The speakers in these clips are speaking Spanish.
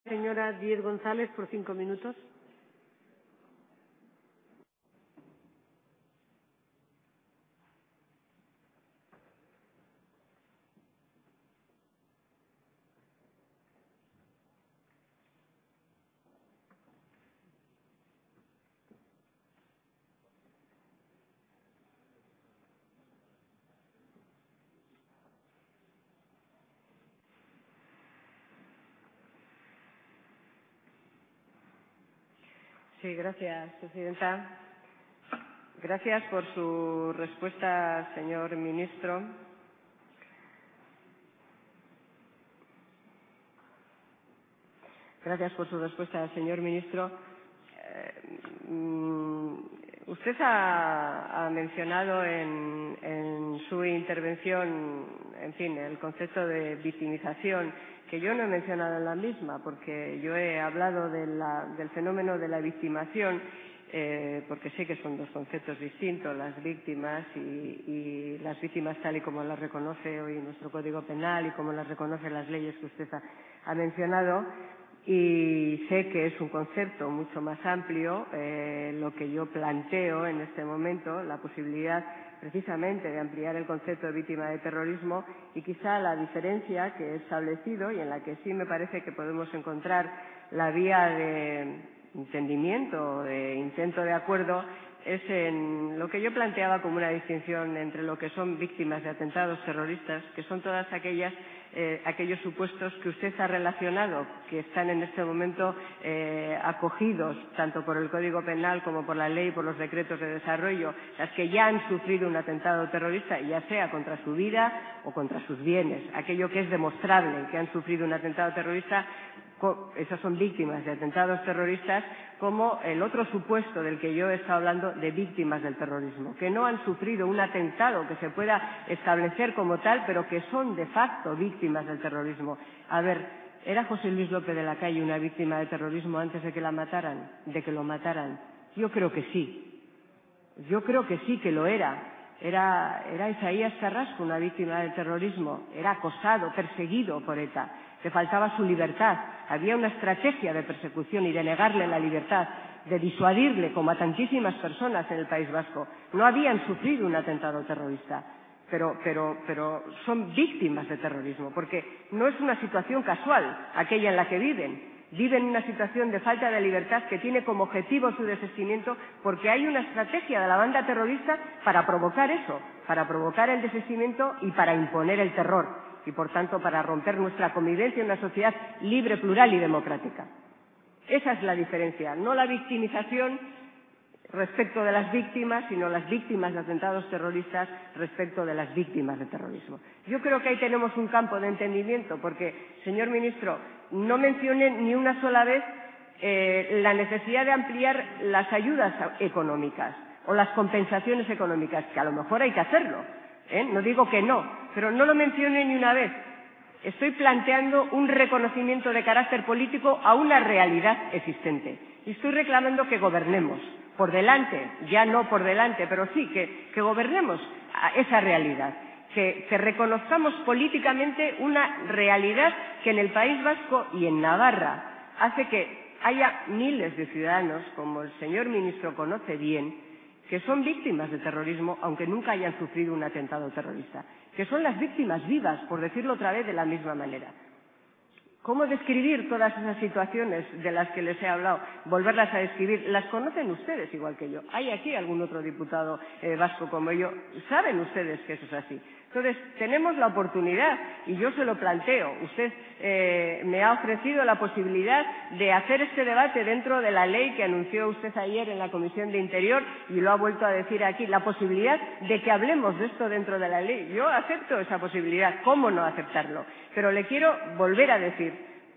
Señora Díez González, por 5 minutos. Sí, gracias, presidenta. Gracias por su respuesta, señor ministro. Gracias por su respuesta, señor ministro. Usted ha mencionado en su intervención, en fin, el concepto de victimización, que yo no he mencionado en la misma, porque yo he hablado del fenómeno de la victimación, porque sé que son dos conceptos distintos, las víctimas y las víctimas tal y como las reconoce hoy nuestro Código Penal y como las reconocen las leyes que usted ha mencionado. Y sé que es un concepto mucho más amplio lo que yo planteo en este momento, la posibilidad precisamente de ampliar el concepto de víctima de terrorismo, y quizá la diferencia que he establecido y en la que sí me parece que podemos encontrar la vía de entendimiento, de intento de acuerdo, es en lo que yo planteaba como una distinción entre lo que son víctimas de atentados terroristas, que son todas aquellos supuestos que usted ha relacionado, que están en este momento acogidos tanto por el Código Penal como por la ley y por los decretos de desarrollo, las que ya han sufrido un atentado terrorista, ya sea contra su vida o contra sus bienes, aquello que es demostrable que han sufrido un atentado terrorista. Esas son víctimas de atentados terroristas, como el otro supuesto del que yo he estado hablando, de víctimas del terrorismo, que no han sufrido un atentado que se pueda establecer como tal, pero que son de facto víctimas del terrorismo. A ver, ¿era José Luis López de la Calle una víctima de terrorismo antes de que lo mataran? Yo creo que sí. Yo creo que sí que lo era. Era Isaías Carrasco una víctima del terrorismo. Era acosado, perseguido por ETA. Le faltaba su libertad. Había una estrategia de persecución y de negarle la libertad, de disuadirle, como a tantísimas personas en el País Vasco. No habían sufrido un atentado terrorista, pero son víctimas de terrorismo, porque no es una situación casual aquella en la que viven. Viven una situación de falta de libertad que tiene como objetivo su desistimiento, porque hay una estrategia de la banda terrorista para provocar eso, para provocar el desistimiento y para imponer el terror. Y, por tanto, para romper nuestra convivencia en una sociedad libre, plural y democrática. Esa es la diferencia, no la victimización respecto de las víctimas, sino las víctimas de atentados terroristas respecto de las víctimas de terrorismo. Yo creo que ahí tenemos un campo de entendimiento, porque, señor ministro, no mencione ni una sola vez la necesidad de ampliar las ayudas económicas o las compensaciones económicas, que a lo mejor hay que hacerlo. No digo que no, pero no lo mencione ni una vez. Estoy planteando un reconocimiento de carácter político a una realidad existente. Y estoy reclamando que gobernemos por delante, ya no por delante, pero sí que gobernemos a esa realidad, que reconozcamos políticamente una realidad que en el País Vasco y en Navarra hace que haya miles de ciudadanos, como el señor ministro conoce bien, que son víctimas de terrorismo, aunque nunca hayan sufrido un atentado terrorista, que son las víctimas vivas, por decirlo otra vez de la misma manera. ¿Cómo describir todas esas situaciones de las que les he hablado? Volverlas a describir. Las conocen ustedes igual que yo. ¿Hay aquí algún otro diputado vasco como yo? Saben ustedes que eso es así. Entonces, tenemos la oportunidad, y yo se lo planteo. Usted me ha ofrecido la posibilidad de hacer este debate dentro de la ley que anunció usted ayer en la Comisión de Interior y lo ha vuelto a decir aquí, la posibilidad de que hablemos de esto dentro de la ley. Yo acepto esa posibilidad. ¿Cómo no aceptarlo? Pero le quiero volver a decir,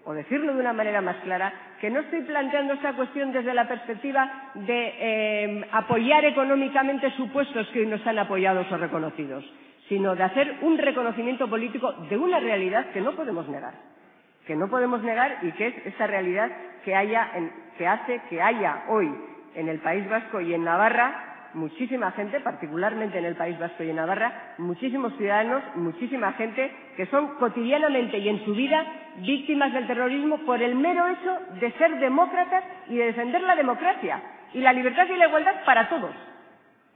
o decirlo de una manera más clara, que no estoy planteando esta cuestión desde la perspectiva de apoyar económicamente supuestos que hoy no están apoyados o reconocidos, sino de hacer un reconocimiento político de una realidad que no podemos negar, y que es esa realidad que hace que haya hoy en el País Vasco y en Navarra muchísima gente, particularmente en el País Vasco y en Navarra, muchísimos ciudadanos, muchísima gente que son cotidianamente y en su vida víctimas del terrorismo por el mero hecho de ser demócratas y de defender la democracia y la libertad y la igualdad para todos,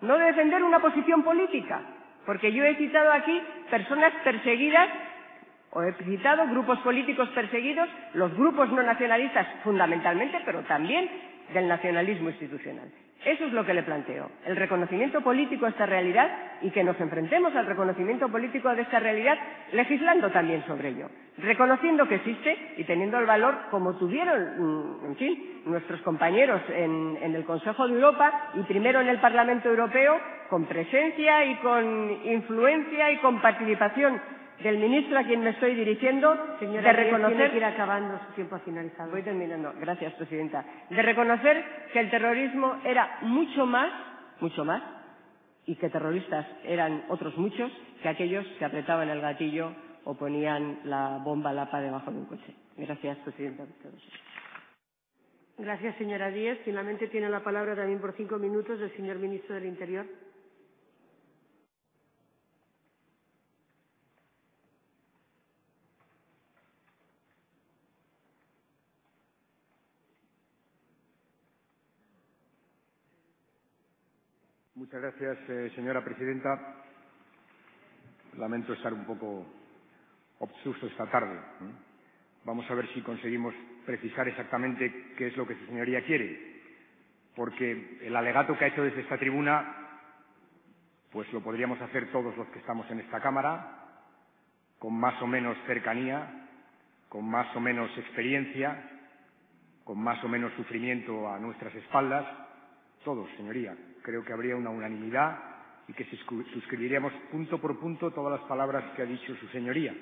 no de defender una posición política, porque yo he citado aquí personas perseguidas o he citado grupos políticos perseguidos, los grupos no nacionalistas fundamentalmente, pero también del nacionalismo institucional. Eso es lo que le planteo, el reconocimiento político a esta realidad y que nos enfrentemos al reconocimiento político de esta realidad legislando también sobre ello, reconociendo que existe y teniendo el valor, como tuvieron, en fin, nuestros compañeros en el Consejo de Europa y primero en el Parlamento Europeo, con presencia y con influencia y con participación del ministro a quien me estoy dirigiendo, señora, de reconocer... tiene que ir acabando, su tiempo ha finalizado. Voy terminando. Gracias, presidenta. De reconocer que el terrorismo era mucho más, y que terroristas eran otros muchos que aquellos que apretaban el gatillo o ponían la bomba lapa debajo de un coche. Gracias, presidenta. Gracias, señora Díez. Finalmente tiene la palabra también por 5 minutos el señor ministro del Interior. Muchas gracias, señora presidenta. Lamento estar un poco obstruso esta tarde. Vamos a ver si conseguimos precisar exactamente qué es lo que su señoría quiere, porque el alegato que ha hecho desde esta tribuna, pues lo podríamos hacer todos los que estamos en esta Cámara, con más o menos cercanía, con más o menos experiencia, con más o menos sufrimiento a nuestras espaldas, todos, señoría. Creo que habría una unanimidad y que suscribiríamos punto por punto todas las palabras que ha dicho su señoría.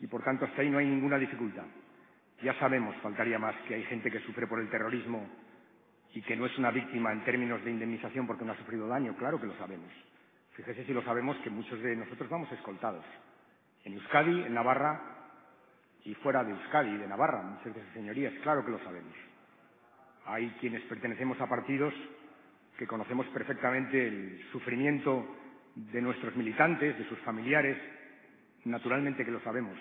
Y, por tanto, hasta ahí no hay ninguna dificultad. Ya sabemos, faltaría más, que hay gente que sufre por el terrorismo y que no es una víctima en términos de indemnización porque no ha sufrido daño. Claro que lo sabemos. Fíjese si lo sabemos que muchos de nosotros vamos escoltados. En Euskadi, en Navarra y fuera de Euskadi y de Navarra, muchas de sus señorías. Claro que lo sabemos. Hay quienes pertenecemos a partidos que conocemos perfectamente el sufrimiento de nuestros militantes, de sus familiares, naturalmente que lo sabemos.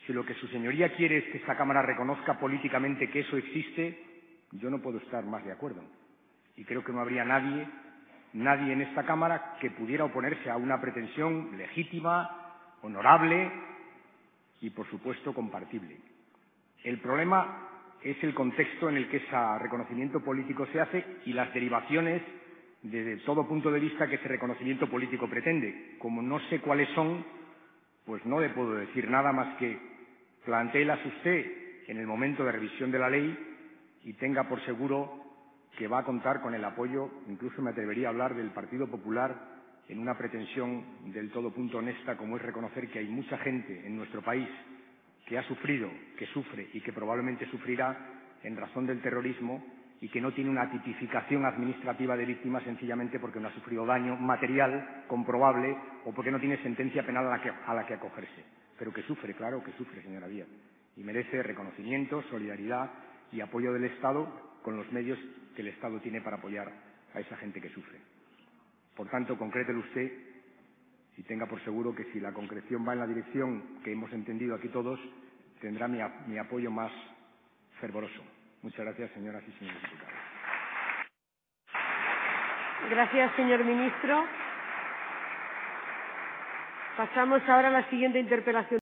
Si lo que su señoría quiere es que esta Cámara reconozca políticamente que eso existe, yo no puedo estar más de acuerdo. Y creo que no habría nadie en esta Cámara que pudiera oponerse a una pretensión legítima, honorable y, por supuesto, compartible. El problema es el contexto en el que ese reconocimiento político se hace y las derivaciones desde todo punto de vista que ese reconocimiento político pretende. Como no sé cuáles son, pues no le puedo decir nada más que plantéelas usted en el momento de revisión de la ley y tenga por seguro que va a contar con el apoyo, incluso me atrevería a hablar del Partido Popular, en una pretensión del todo punto honesta, como es reconocer que hay mucha gente en nuestro país que ha sufrido, que sufre y que probablemente sufrirá en razón del terrorismo y que no tiene una tipificación administrativa de víctima sencillamente porque no ha sufrido daño material comprobable o porque no tiene sentencia penal a la que acogerse. Pero que sufre, claro que sufre, señora Díaz, y merece reconocimiento, solidaridad y apoyo del Estado con los medios que el Estado tiene para apoyar a esa gente que sufre. Por tanto, concrételo usted y tenga por seguro que si la concreción va en la dirección que hemos entendido aquí todos, tendrá mi apoyo más fervoroso. Muchas gracias, señoras y señores diputados. Gracias, señor ministro. Pasamos ahora a la siguiente interpelación.